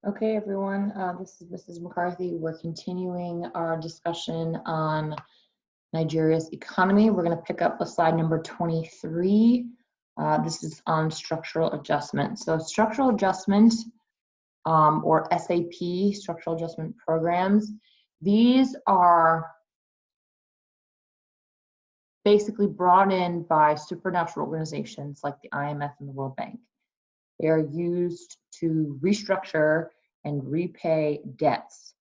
Okay, everyone, this is Mrs. McCarthy. We're continuing our discussion on Nigeria's economy. We're going to pick up with slide number 23. This is on structural adjustment. So structural adjustment, or SAP, structural adjustment programs, these are basically brought in by supernatural organizations like the IMF and the World Bank. They are used to restructure and repay debts.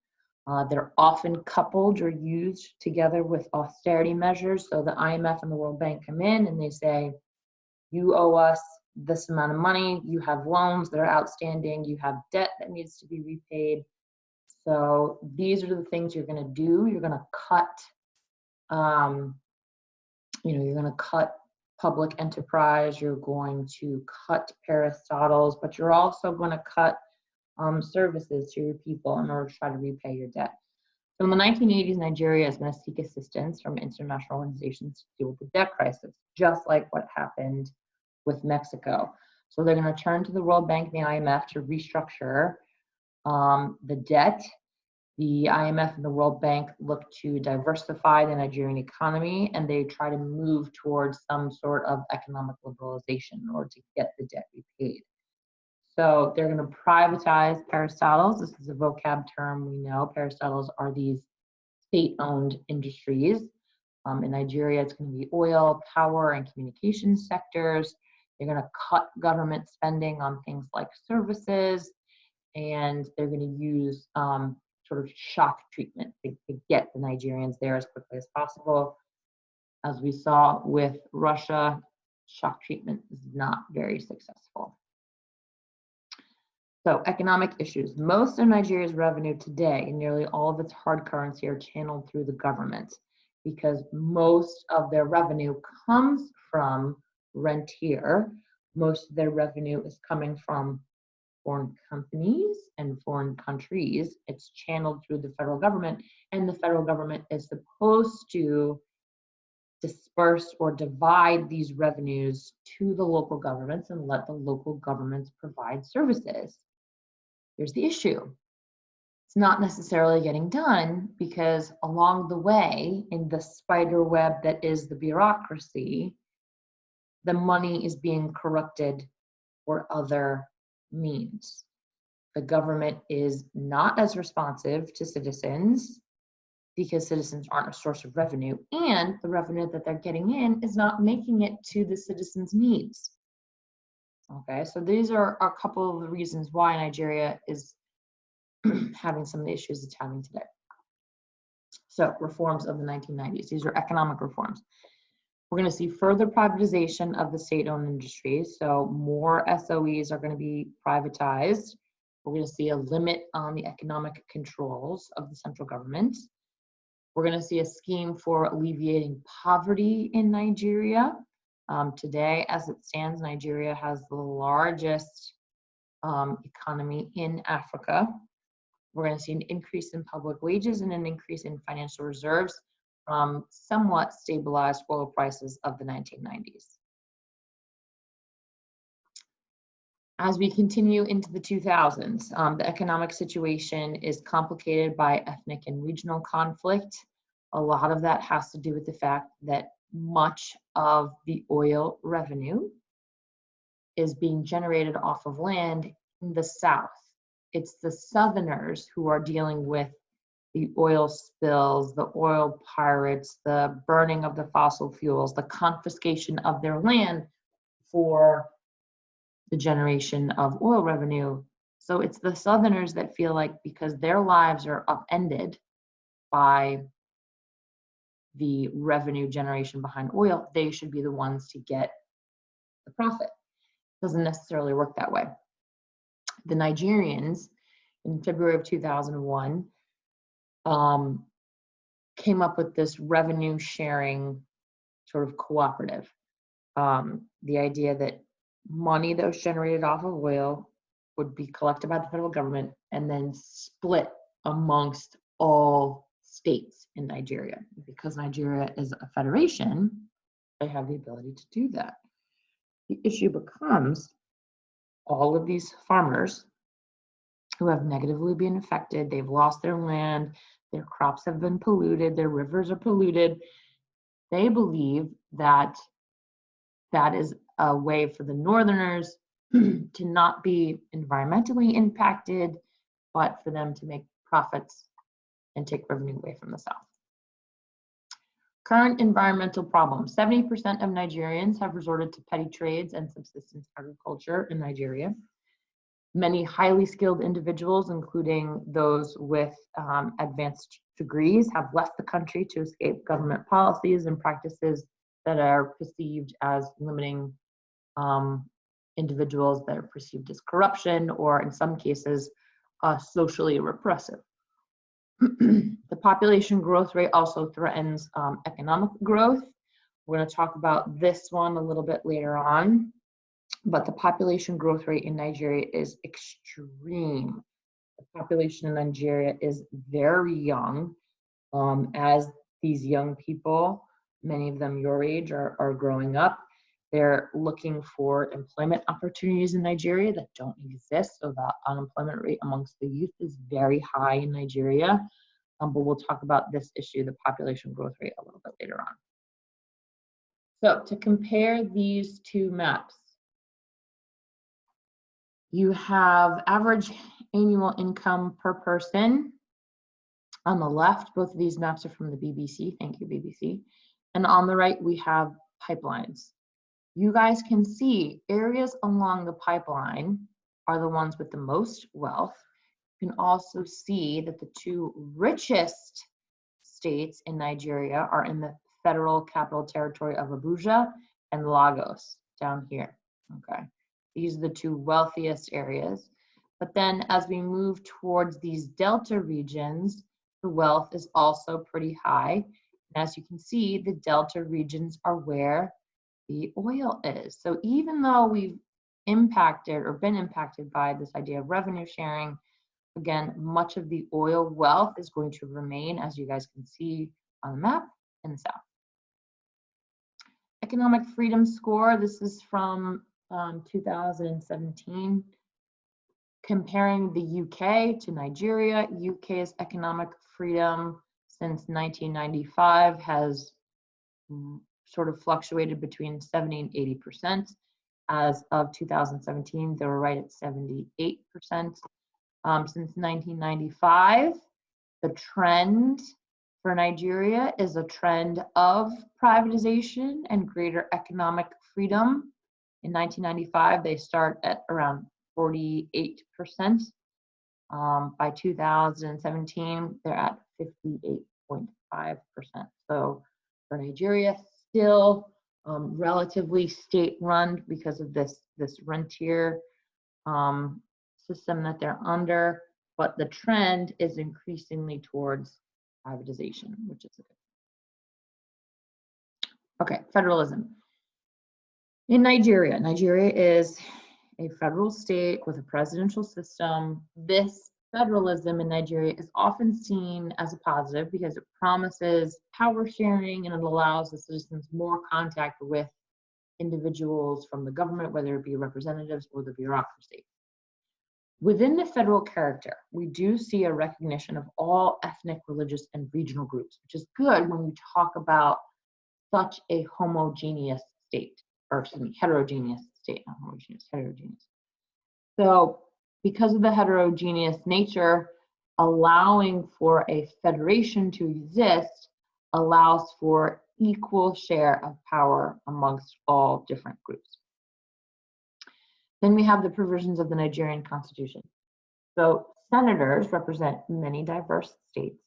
They're often coupled or used together with austerity measures. So the IMF and the World Bank come in and they say, you owe us this amount of money, you have loans that are outstanding, you have debt that needs to be repaid. So these are the things you're going to do. You're going to cut, you're going to cut public enterprise, you're going to cut parastatals, but you're also going to cut services to your people in order to try to repay your debt. So in the 1980s, Nigeria is going to seek assistance from international organizations to deal with the debt crisis, just like what happened with Mexico. So they're going to turn to the World Bank and the IMF to restructure the debt. The IMF and the World Bank look to diversify the Nigerian economy, and they try to move towards some sort of economic liberalization in order to get the debt repaid. So they're going to privatize parastatals. This is a vocab term we know. Parastatals are these state-owned industries. In Nigeria, it's going to be oil, power, and communications sectors. They're going to cut government spending on things like services, and they're going to use sort of shock treatment to get the Nigerians there as quickly as possible. As we saw with Russia, shock treatment is not very successful. So economic issues. Most of Nigeria's revenue today, nearly all of its hard currency, are channeled through the government because most of their revenue comes from rentier. Most of their revenue is coming from foreign companies and foreign countries. It's channeled through the federal government, and the federal government is supposed to disperse or divide these revenues to the local governments and let the local governments provide services. Here's the issue. It's not necessarily getting done because along the way, in the spider web that is the bureaucracy, the money is being corrupted for other means. The government is not as responsive to citizens because citizens aren't a source of revenue, and the revenue that they're getting in is not making it to the citizens' needs. Okay, so these are a couple of the reasons why Nigeria is having some of the issues it's having today. So reforms of the 1990s, these are economic reforms. We're going to see further privatization of the state-owned industries. So more SOEs are going to be privatized. We're going to see a limit on the economic controls of the central government. We're going to see a scheme for alleviating poverty in Nigeria. Today, as it stands, Nigeria has the largest economy in Africa. We're going to see an increase in public wages and an increase in financial reserves from somewhat stabilized oil prices of the 1990s. As we continue into the 2000s, the economic situation is complicated by ethnic and regional conflict. A lot of that has to do with the fact that much of the oil revenue is being generated off of land in the South. It's the Southerners who are dealing with the oil spills, the oil pirates, the burning of the fossil fuels, the confiscation of their land for the generation of oil revenue. So it's the Southerners that feel like because their lives are upended by the revenue generation behind oil, they should be the ones to get the profit. It doesn't necessarily work that way. The Nigerians, in February of 2001, came up with this revenue sharing sort of cooperative. The idea that money that was generated off of oil would be collected by the federal government and then split amongst all states in Nigeria. Because Nigeria is a federation, they have the ability to do that. The issue becomes all of these farmers who have negatively been affected. They've lost their land, their crops have been polluted, their rivers are polluted. They believe that that is a way for the Northerners to not be environmentally impacted, but for them to make profits and take revenue away from the South. Current environmental problems. 70% of Nigerians have resorted to petty trades and subsistence agriculture in Nigeria. Many highly skilled individuals, including those with advanced degrees, have left the country to escape government policies and practices that are perceived as limiting individuals, that are perceived as corruption, or in some cases, socially repressive. The population growth rate also threatens economic growth. We're going to talk about this one a little bit later on, but the population growth rate in Nigeria is extreme. The population in Nigeria is very young. As these young people, many of them your age, are growing up, they're looking for employment opportunities in Nigeria that don't exist. So the unemployment rate amongst the youth is very high in Nigeria. But we'll talk about this issue, the population growth rate, a little bit later on. So to compare these two maps, you have average annual income per person on the left. Both of these maps are from the BBC. Thank you, BBC. And on the right, we have pipelines. You guys can see areas along the pipeline are the ones with the most wealth. You can also see that the two richest states in Nigeria are in the Federal Capital Territory of Abuja and Lagos down here. Okay, these are the two wealthiest areas. But then as we move towards these delta regions, the wealth is also pretty high. And as you can see, the delta regions are where the oil is. So even though we've impacted or been impacted by this idea of revenue sharing, again, much of the oil wealth is going to remain, as you guys can see on the map, in the South. Economic freedom score, this is from 2017. Comparing the UK to Nigeria, UK's economic freedom since 1995 has sort of fluctuated between 70 and 80%. As of 2017, they were right at 78%. Since 1995, the trend for Nigeria is a trend of privatization and greater economic freedom. In 1995, they start at around 48%. By 2017, they're at 58.5%. So for Nigeria, still relatively state-run because of this rentier system that they're under, but the trend is increasingly towards privatization, which is good. Okay, federalism. In Nigeria, Nigeria is a federal state with a presidential system. This federalism in Nigeria is often seen as a positive because it promises power sharing and it allows the citizens more contact with individuals from the government, whether it be representatives or the bureaucracy. Within the federal character, we do see a recognition of all ethnic, religious, and regional groups, which is good when we talk about such a homogeneous state, or excuse me, heterogeneous state, not homogeneous, heterogeneous. So because of the heterogeneous nature, allowing for a federation to exist allows for equal share of power amongst all different groups. Then we have the provisions of the Nigerian Constitution. So senators represent many diverse states.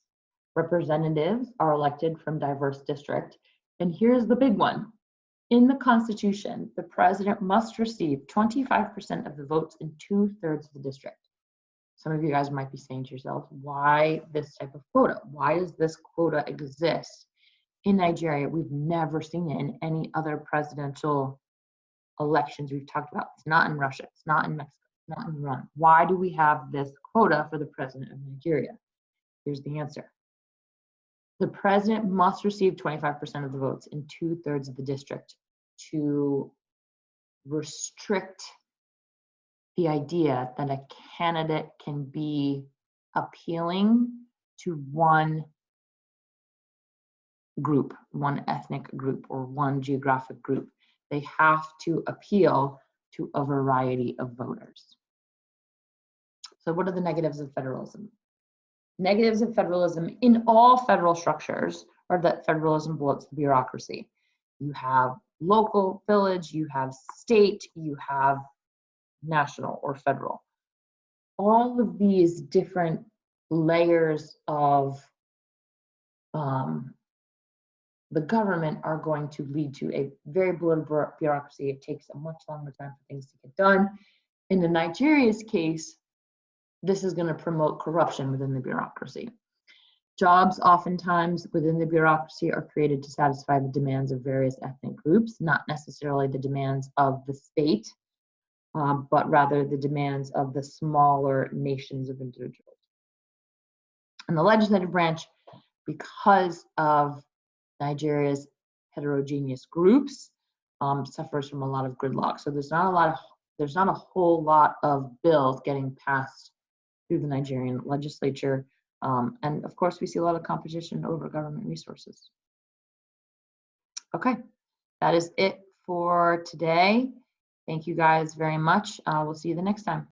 Representatives are elected from diverse districts. And here's the big one. In the Constitution, the president must receive 25% of the votes in 2/3 of the district. Some of you guys might be saying to yourselves, why this type of quota? Why does this quota exist in Nigeria? We've never seen it in any other presidential elections we've talked about. It's not in Russia, it's not in Mexico, it's not in Iran. Why do we have this quota for the president of Nigeria? Here's the answer. The president must receive 25% of the votes in 2/3 of the district to restrict the idea that a candidate can be appealing to one group, one ethnic group, or one geographic group. They have to appeal to a variety of voters. So what are the negatives of federalism? Negatives of federalism in all federal structures are that federalism bloats the bureaucracy. You have local, village, you have state, you have national or federal. All of these different layers of the government are going to lead to a very bloated bureaucracy. It takes a much longer time for things to get done. In the Nigeria's case, this is going to promote corruption within the bureaucracy. Jobs oftentimes within the bureaucracy are created to satisfy the demands of various ethnic groups, not necessarily the demands of the state, but rather the demands of the smaller nations of individuals. And the legislative branch, because of Nigeria's heterogeneous groups, suffers from a lot of gridlock. So there's not a whole lot of bills getting passed through the Nigerian legislature. And of course, we see a lot of competition over government resources. Okay, that is it for today. Thank you guys very much. We'll see you the next time.